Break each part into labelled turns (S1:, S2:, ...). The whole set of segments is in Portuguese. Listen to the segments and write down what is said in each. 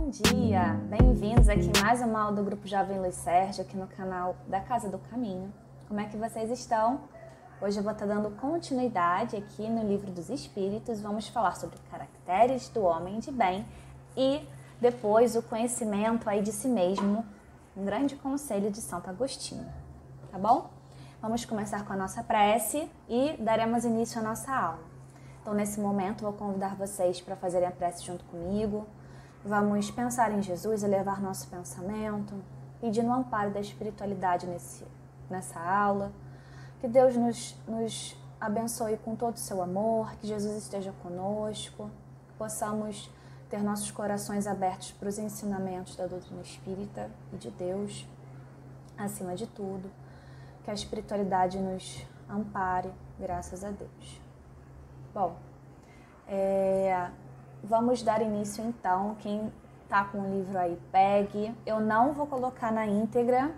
S1: Bom dia! Bem-vindos aqui em mais uma aula do Grupo Jovem Luiz Sérgio, aqui no canal da Casa do Caminho. Como é que vocês estão? Hoje eu vou estar dando continuidade aqui no Livro dos Espíritos. Vamos falar sobre caracteres do homem de bem e depois o conhecimento aí de si mesmo, um grande conselho de Santo Agostinho, tá bom? Vamos começar com a nossa prece e daremos início à nossa aula. Então, nesse momento, vou convidar vocês para fazerem a prece junto comigo. Vamos pensar em Jesus, elevar nosso pensamento, pedindo o amparo da espiritualidade nessa aula. Que Deus nos abençoe com todo o seu amor, que Jesus esteja conosco, que possamos ter nossos corações abertos para os ensinamentos da doutrina espírita e de Deus, acima de tudo. Que a espiritualidade nos ampare, graças a Deus. Bom, vamos dar início então. Quem está com o livro aí, pegue. Eu não vou colocar na íntegra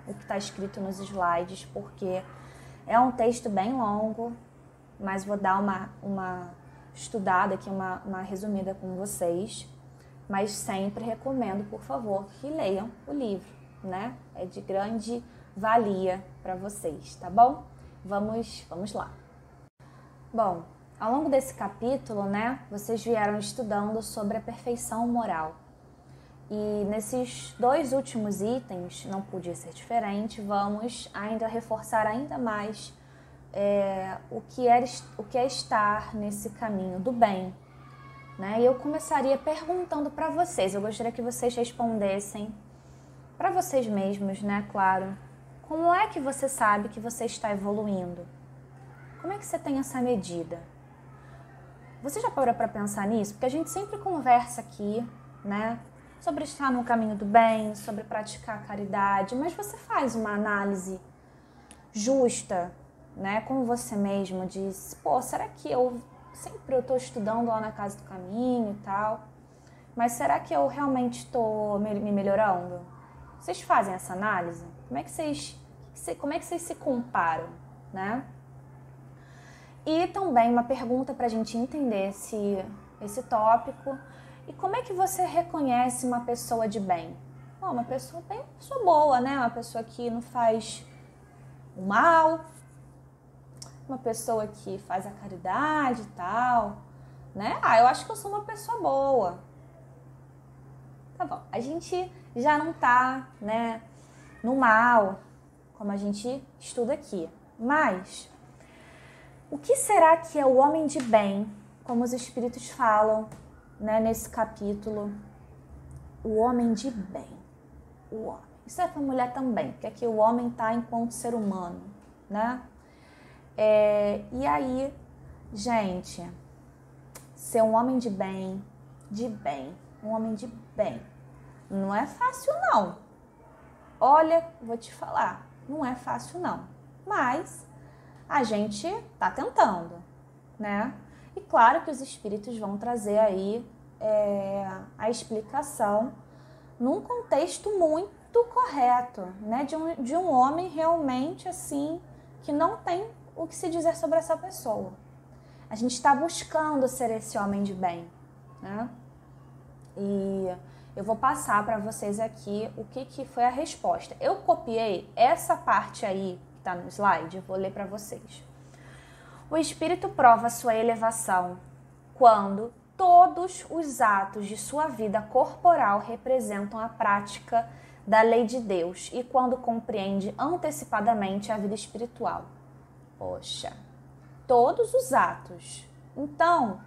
S1: o que está escrito nos slides, porque é um texto bem longo, mas vou dar uma estudada aqui, uma resumida com vocês. Mas sempre recomendo, por favor, que leiam o livro, né? É de grande valia para vocês, tá bom? Vamos lá. Bom, ao longo desse capítulo, né, vocês vieram estudando sobre a perfeição moral. E nesses dois últimos itens, não podia ser diferente, vamos ainda reforçar ainda mais o que é estar nesse caminho do bem, né? E eu começaria perguntando para vocês, eu gostaria que vocês respondessem para vocês mesmos, né, claro. Como é que você sabe que você está evoluindo? Como é que você tem essa medida? Você já parou para pensar nisso? Porque a gente sempre conversa aqui, né, sobre estar no caminho do bem, sobre praticar a caridade, mas você faz uma análise justa, né, com você mesmo, diz, pô, será que eu estou estudando lá na Casa do Caminho e tal, mas será que eu realmente estou me melhorando? Vocês fazem essa análise? Como é que vocês se comparam, né? E também uma pergunta para a gente entender esse tópico. E como é que você reconhece uma pessoa de bem? Bom, uma pessoa bem, uma pessoa boa, né? Uma pessoa que não faz o mal, uma pessoa que faz a caridade e tal, né? Eu acho que eu sou uma pessoa boa. Tá bom, a gente já não tá, né, no mal, como a gente estuda aqui. Mas o que será que é o homem de bem, como os espíritos falam, né, nesse capítulo? O homem de bem. O homem. Isso é para a mulher também, porque aqui o homem está enquanto ser humano, né? E aí, gente, ser um homem de bem, um homem de bem, não é fácil não. Olha, vou te falar, não é fácil não. Mas a gente tá tentando, né? E claro que os espíritos vão trazer aí a explicação num contexto muito correto, né? De um homem realmente assim, que não tem o que se dizer sobre essa pessoa. A gente está buscando ser esse homem de bem, né? E eu vou passar para vocês aqui o que foi a resposta. Eu copiei essa parte aí que está no slide, eu vou ler para vocês. O espírito prova sua elevação quando todos os atos de sua vida corporal representam a prática da lei de Deus e quando compreende antecipadamente a vida espiritual. Poxa, todos os atos. Então,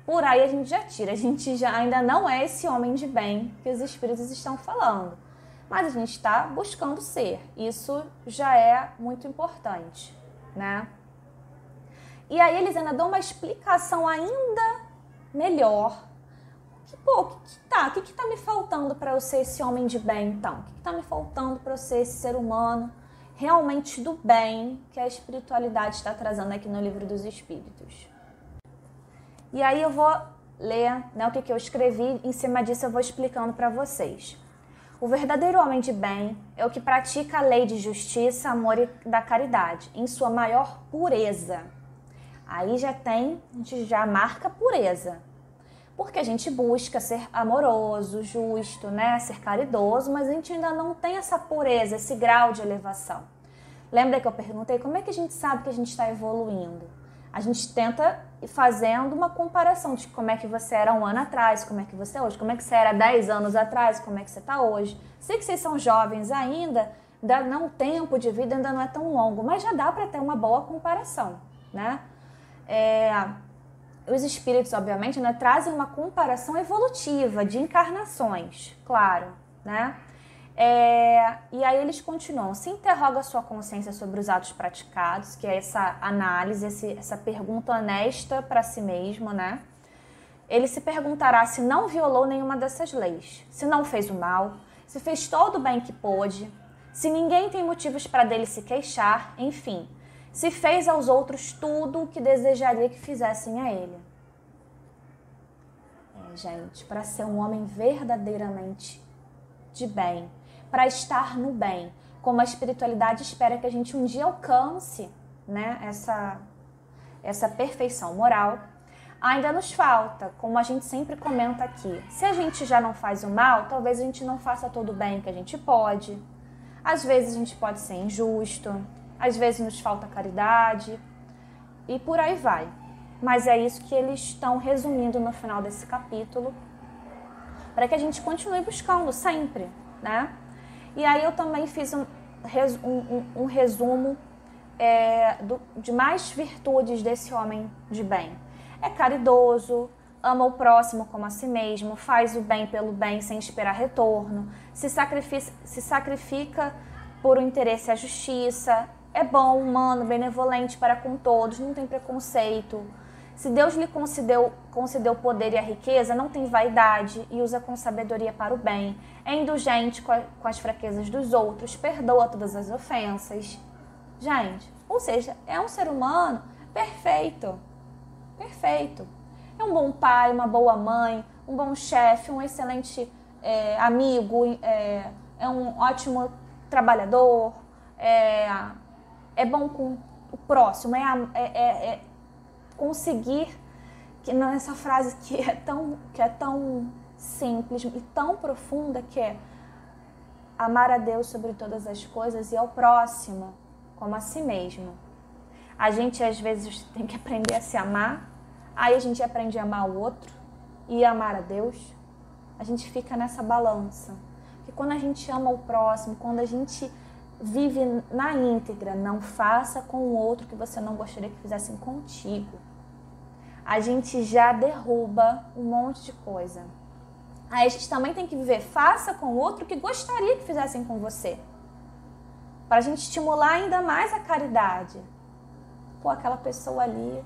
S1: por aí a gente já tira, a gente já ainda não é esse homem de bem que os espíritos estão falando, mas a gente está buscando ser. Isso já é muito importante, né? E aí eles ainda dão uma explicação ainda melhor. O que tá me faltando para eu ser esse homem de bem, então? O que tá me faltando para eu ser esse ser humano realmente do bem que a espiritualidade está trazendo aqui no Livro dos Espíritos? E aí eu vou ler, né, o que eu escrevi, em cima disso eu vou explicando para vocês. O verdadeiro homem de bem é o que pratica a lei de justiça, amor e da caridade, em sua maior pureza. Aí a gente já marca pureza. Porque a gente busca ser amoroso, justo, né? Ser caridoso, mas a gente ainda não tem essa pureza, esse grau de elevação. Lembra que eu perguntei como é que a gente sabe que a gente está evoluindo? A gente tenta ir fazendo uma comparação de como é que você era um ano atrás, como é que você é hoje, como é que você era 10 anos atrás, como é que você está hoje. Sei que vocês são jovens ainda não, o tempo de vida ainda não é tão longo, mas já dá para ter uma boa comparação, né? Os espíritos, obviamente, né, trazem uma comparação evolutiva de encarnações, claro, né? E aí eles continuam. Se interroga a sua consciência sobre os atos praticados, que é essa análise, essa pergunta honesta para si mesmo, né? Ele se perguntará se não violou nenhuma dessas leis, se não fez o mal, se fez todo o bem que pôde, se ninguém tem motivos para dele se queixar, enfim, se fez aos outros tudo o que desejaria que fizessem a ele. Gente, para ser um homem verdadeiramente de bem, para estar no bem, como a espiritualidade espera que a gente um dia alcance, né, essa perfeição moral, ainda nos falta, como a gente sempre comenta aqui. Se a gente já não faz o mal, talvez a gente não faça todo o bem que a gente pode. Às vezes a gente pode ser injusto, às vezes nos falta caridade e por aí vai. Mas é isso que eles estão resumindo no final desse capítulo, para que a gente continue buscando sempre, né? E aí eu também fiz um resumo de mais virtudes desse homem de bem. É caridoso, ama o próximo como a si mesmo, faz o bem pelo bem sem esperar retorno, se sacrifica por um interesse à justiça, é bom, humano, benevolente para com todos, não tem preconceito. Se Deus lhe concedeu poder e a riqueza, não tem vaidade e usa com sabedoria para o bem. É indulgente com as fraquezas dos outros, perdoa todas as ofensas. Gente, ou seja, é um ser humano perfeito. Perfeito. É um bom pai, uma boa mãe, um bom chefe, um excelente amigo, é um ótimo trabalhador, é bom com o próximo, conseguir, que nessa frase que é tão simples e tão profunda, que é amar a Deus sobre todas as coisas e ao próximo como a si mesmo. A gente às vezes tem que aprender a se amar, aí a gente aprende a amar o outro e amar a Deus. A gente fica nessa balança. Que quando a gente ama o próximo, quando a gente vive na íntegra, não faça com o outro que você não gostaria que fizessem contigo, a gente já derruba um monte de coisa. Aí a gente também tem que viver, faça com o outro o que gostaria que fizessem com você, para a gente estimular ainda mais a caridade. Pô, aquela pessoa ali,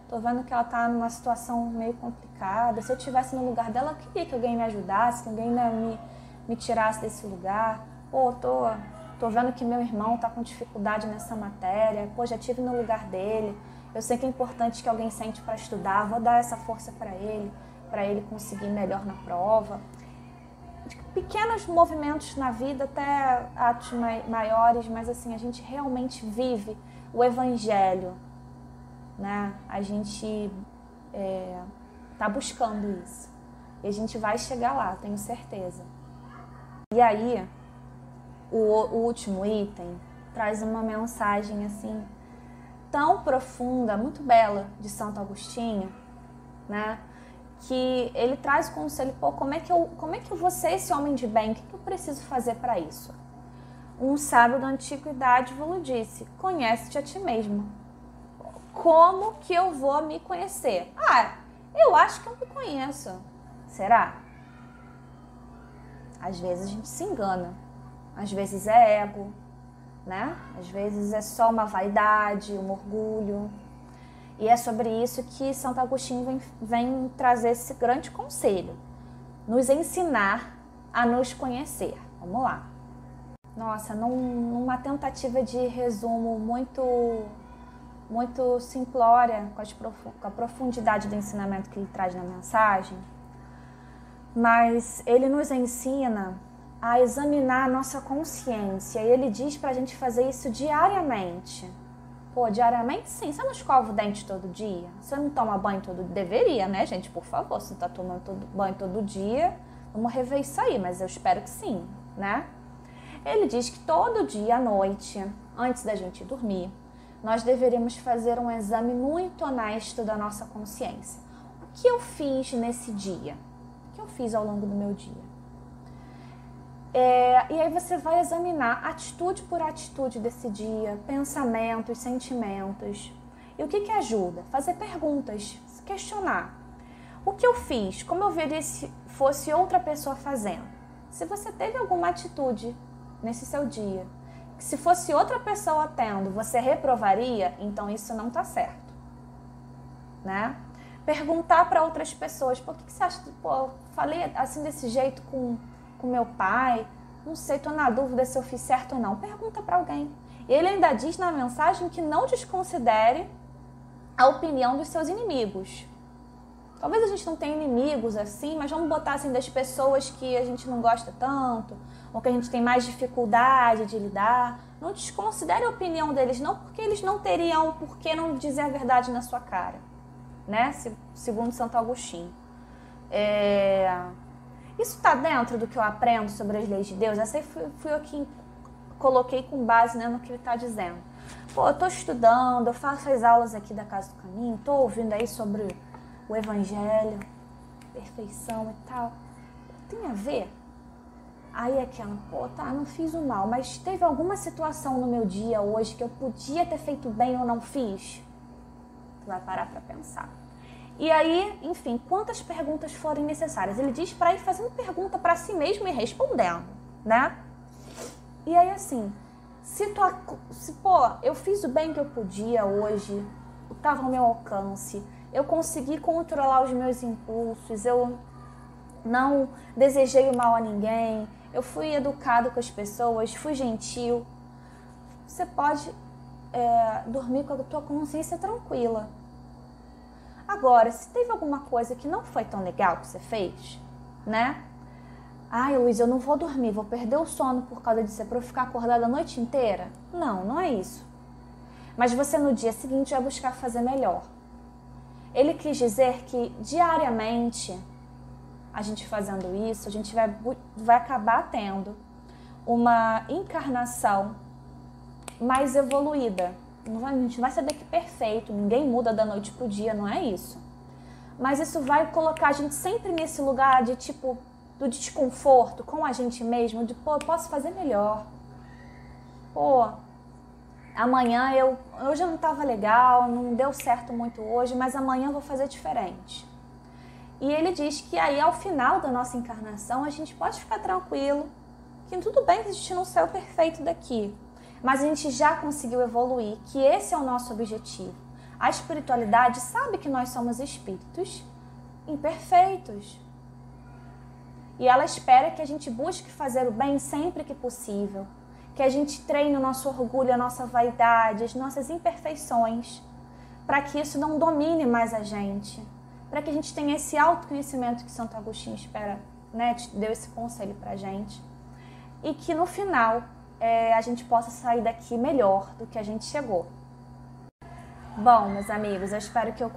S1: tô vendo que ela tá numa situação meio complicada. Se eu estivesse no lugar dela, eu queria que alguém me ajudasse, que alguém me tirasse desse lugar. Pô, tô vendo que meu irmão tá com dificuldade nessa matéria. Pô, já estive no lugar dele. Eu sei que é importante que alguém sente para estudar. Vou dar essa força para ele conseguir melhor na prova. Pequenos movimentos na vida, até atos maiores, mas assim, a gente realmente vive o Evangelho, né? A gente tá buscando isso. E a gente vai chegar lá, tenho certeza. E aí, o último item traz uma mensagem assim tão profunda, muito bela, de Santo Agostinho, né? Que ele traz o conselho, como é que eu vou ser esse homem de bem? O que eu preciso fazer para isso? Um sábio da antiguidade vos disse: conhece-te a ti mesmo. Como que eu vou me conhecer? Eu acho que eu me conheço. Será? Às vezes a gente se engana. Às vezes é ego, né? Às vezes é só uma vaidade, um orgulho. E é sobre isso que Santo Agostinho vem trazer esse grande conselho. Nos ensinar a nos conhecer. Vamos lá. Nossa, numa tentativa de resumo muito simplória, com a profundidade do ensinamento que ele traz na mensagem, mas ele nos ensina a examinar a nossa consciência, e ele diz para a gente fazer isso diariamente. Pô, diariamente sim. Você não escova o dente todo dia? Você não toma banho todo dia? Deveria, né, gente? Por favor, se não tá tomando banho todo dia, vamos rever isso aí, mas eu espero que sim, né? Ele diz que todo dia à noite, antes da gente dormir, nós deveríamos fazer um exame muito honesto da nossa consciência. O que eu fiz nesse dia? O que eu fiz ao longo do meu dia? E aí você vai examinar atitude por atitude desse dia, pensamentos, sentimentos. E o que ajuda? Fazer perguntas, se questionar. O que eu fiz? Como eu veria se fosse outra pessoa fazendo? Se você teve alguma atitude nesse seu dia, que se fosse outra pessoa tendo, você reprovaria, então isso não está certo, né? Perguntar para outras pessoas, por que você acha que, eu falei assim desse jeito com meu pai, não sei, estou na dúvida se eu fiz certo ou não. Pergunta para alguém. Ele ainda diz na mensagem que não desconsidere a opinião dos seus inimigos. Talvez a gente não tenha inimigos assim, mas vamos botar assim das pessoas que a gente não gosta tanto, ou que a gente tem mais dificuldade de lidar. Não desconsidere a opinião deles, não porque eles não teriam por que não dizer a verdade na sua cara, né? Segundo Santo Agostinho. Isso está dentro do que eu aprendo sobre as leis de Deus? Essa aí fui eu que coloquei com base, né, no que ele está dizendo. Pô, eu estou estudando, eu faço as aulas aqui da Casa do Caminho, estou ouvindo aí sobre o Evangelho, perfeição e tal. Tem a ver? Aí aquela, não fiz o mal, mas teve alguma situação no meu dia hoje que eu podia ter feito bem ou não fiz? Tu vai parar para pensar. E aí, enfim, quantas perguntas forem necessárias? Ele diz para ir fazendo pergunta para si mesmo e respondendo, né? E aí, assim, eu fiz o bem que eu podia hoje, estava ao meu alcance, eu consegui controlar os meus impulsos, eu não desejei o mal a ninguém, eu fui educado com as pessoas, fui gentil. Você pode dormir com a tua consciência tranquila. Agora, se teve alguma coisa que não foi tão legal que você fez, né? Ai, Luiz, eu não vou dormir, vou perder o sono por causa disso, é pra eu ficar acordada a noite inteira? Não, não é isso. Mas você no dia seguinte vai buscar fazer melhor. Ele quis dizer que diariamente, a gente fazendo isso, a gente vai acabar tendo uma encarnação mais evoluída. A gente não vai saber que é perfeito, ninguém muda da noite pro dia, não é isso. Mas isso vai colocar a gente sempre nesse lugar de do desconforto com a gente mesmo, de eu posso fazer melhor. Amanhã hoje eu não estava legal, não deu certo muito hoje, mas amanhã eu vou fazer diferente. E ele diz que aí ao final da nossa encarnação a gente pode ficar tranquilo, que tudo bem que a gente não saiu perfeito daqui, mas a gente já conseguiu evoluir, que esse é o nosso objetivo. A espiritualidade sabe que nós somos espíritos imperfeitos. E ela espera que a gente busque fazer o bem sempre que possível, que a gente treine o nosso orgulho, a nossa vaidade, as nossas imperfeições, para que isso não domine mais a gente, para que a gente tenha esse autoconhecimento que Santo Agostinho espera, né, deu esse conselho para a gente, e que no final a gente possa sair daqui melhor do que a gente chegou. Bom, meus amigos, eu espero que eu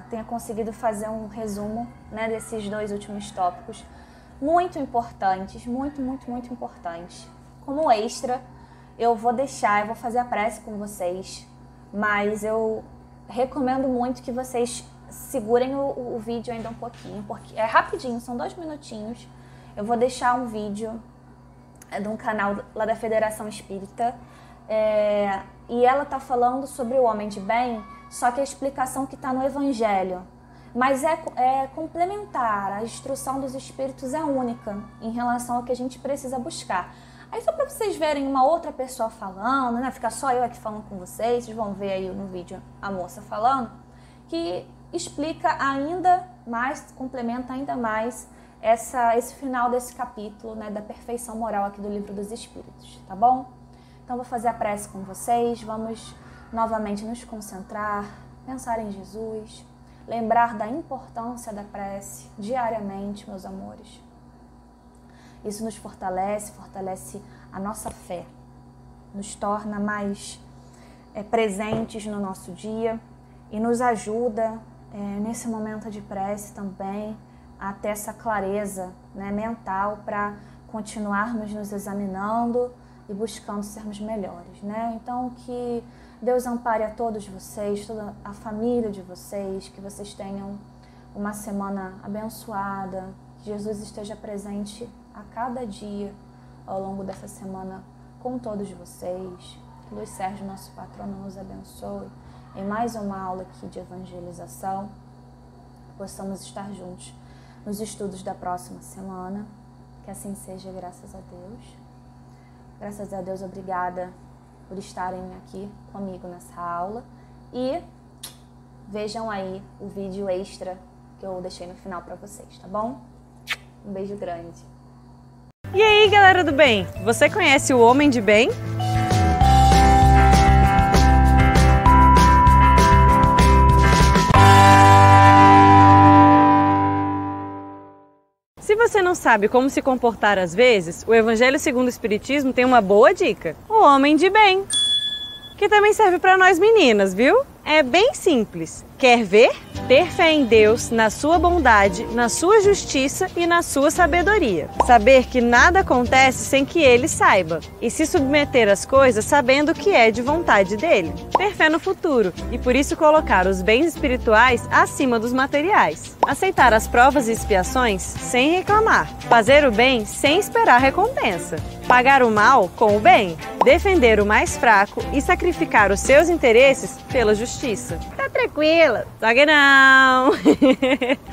S1: tenha conseguido fazer um resumo, né, desses dois últimos tópicos, muito importantes, muito, muito, muito importantes. Como extra, eu vou fazer a prece com vocês, mas eu recomendo muito que vocês segurem o vídeo ainda um pouquinho, porque é rapidinho, são 2 minutinhos. Eu vou deixar um vídeo de um canal lá da Federação Espírita, e ela está falando sobre o homem de bem, só que a explicação que está no Evangelho. Mas é complementar, a instrução dos Espíritos é única em relação ao que a gente precisa buscar. Aí só para vocês verem uma outra pessoa falando, né? Fica só eu aqui falando com vocês vão ver aí no vídeo a moça falando, que explica ainda mais, complementa ainda mais esse final desse capítulo, né, da perfeição moral aqui do Livro dos Espíritos, tá bom? Então vou fazer a prece com vocês, vamos novamente nos concentrar, pensar em Jesus, lembrar da importância da prece diariamente, meus amores. Isso nos fortalece a nossa fé, nos torna mais presentes no nosso dia e nos ajuda nesse momento de prece também a ter essa clareza, né, mental para continuarmos nos examinando e buscando sermos melhores, né? Então, que Deus ampare a todos vocês, toda a família de vocês, que vocês tenham uma semana abençoada, que Jesus esteja presente a cada dia ao longo dessa semana com todos vocês, que Luiz Sérgio, nosso patrono, nos abençoe em mais uma aula aqui de evangelização, possamos estar juntos nos estudos da próxima semana, que assim seja, graças a Deus. Graças a Deus, obrigada por estarem aqui comigo nessa aula e vejam aí o vídeo extra que eu deixei no final para vocês, tá bom? Um beijo grande.
S2: E aí, galera do bem, você conhece o Homem de Bem? Se você não sabe como se comportar às vezes, o Evangelho segundo o Espiritismo tem uma boa dica: o Homem de Bem, que também serve para nós meninas, viu? É bem simples. Quer ver? Ter fé em Deus, na sua bondade, na sua justiça e na sua sabedoria. Saber que nada acontece sem que Ele saiba. E se submeter às coisas sabendo que é de vontade dEle. Ter fé no futuro e por isso colocar os bens espirituais acima dos materiais. Aceitar as provas e expiações sem reclamar. Fazer o bem sem esperar recompensa. Pagar o mal com o bem. Defender o mais fraco e sacrificar os seus interesses pela justiça. Tá tranquila, só que não!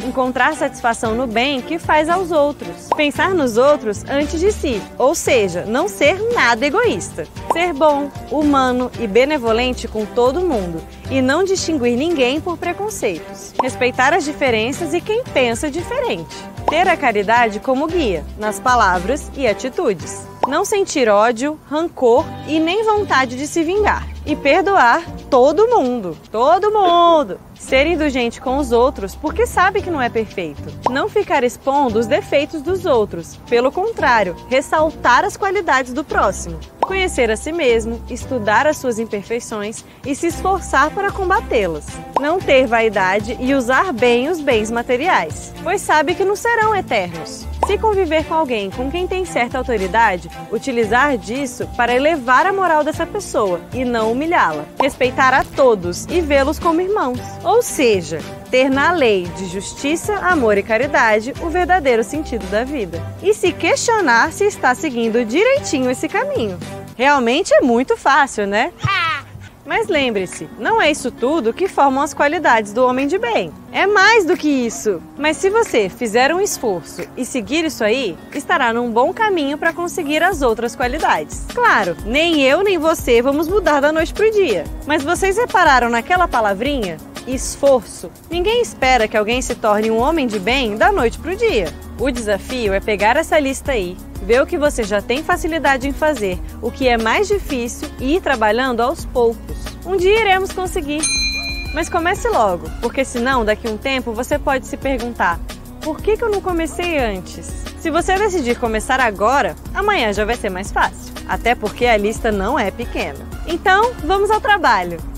S2: Encontrar satisfação no bem que faz aos outros. Pensar nos outros antes de si, ou seja, não ser nada egoísta. Ser bom, humano e benevolente com todo mundo e não distinguir ninguém por preconceitos. Respeitar as diferenças e quem pensa diferente. Ter a caridade como guia, nas palavras e atitudes. Não sentir ódio, rancor e nem vontade de se vingar. E perdoar todo mundo. Todo mundo! Ser indulgente com os outros porque sabe que não é perfeito. Não ficar expondo os defeitos dos outros. Pelo contrário, ressaltar as qualidades do próximo. Conhecer a si mesmo, estudar as suas imperfeições e se esforçar para combatê-las. Não ter vaidade e usar bem os bens materiais, pois sabe que não serão eternos. Se conviver com alguém com quem tem certa autoridade, utilizar disso para elevar a moral dessa pessoa e não humilhá-la. Respeitar a todos e vê-los como irmãos. Ou seja, ter na lei de justiça, amor e caridade o verdadeiro sentido da vida. E se questionar se está seguindo direitinho esse caminho. Realmente é muito fácil, né? Mas lembre-se, não é isso tudo que formam as qualidades do homem de bem. É mais do que isso. Mas se você fizer um esforço e seguir isso aí, estará num bom caminho para conseguir as outras qualidades. Claro, nem eu nem você vamos mudar da noite pro dia. Mas vocês repararam naquela palavrinha? Esforço. Ninguém espera que alguém se torne um homem de bem da noite pro dia. O desafio é pegar essa lista aí, ver o que você já tem facilidade em fazer, o que é mais difícil e ir trabalhando aos poucos. Um dia iremos conseguir. Mas comece logo, porque senão daqui a um tempo você pode se perguntar: por que eu não comecei antes? Se você decidir começar agora, amanhã já vai ser mais fácil. Até porque a lista não é pequena. Então, vamos ao trabalho!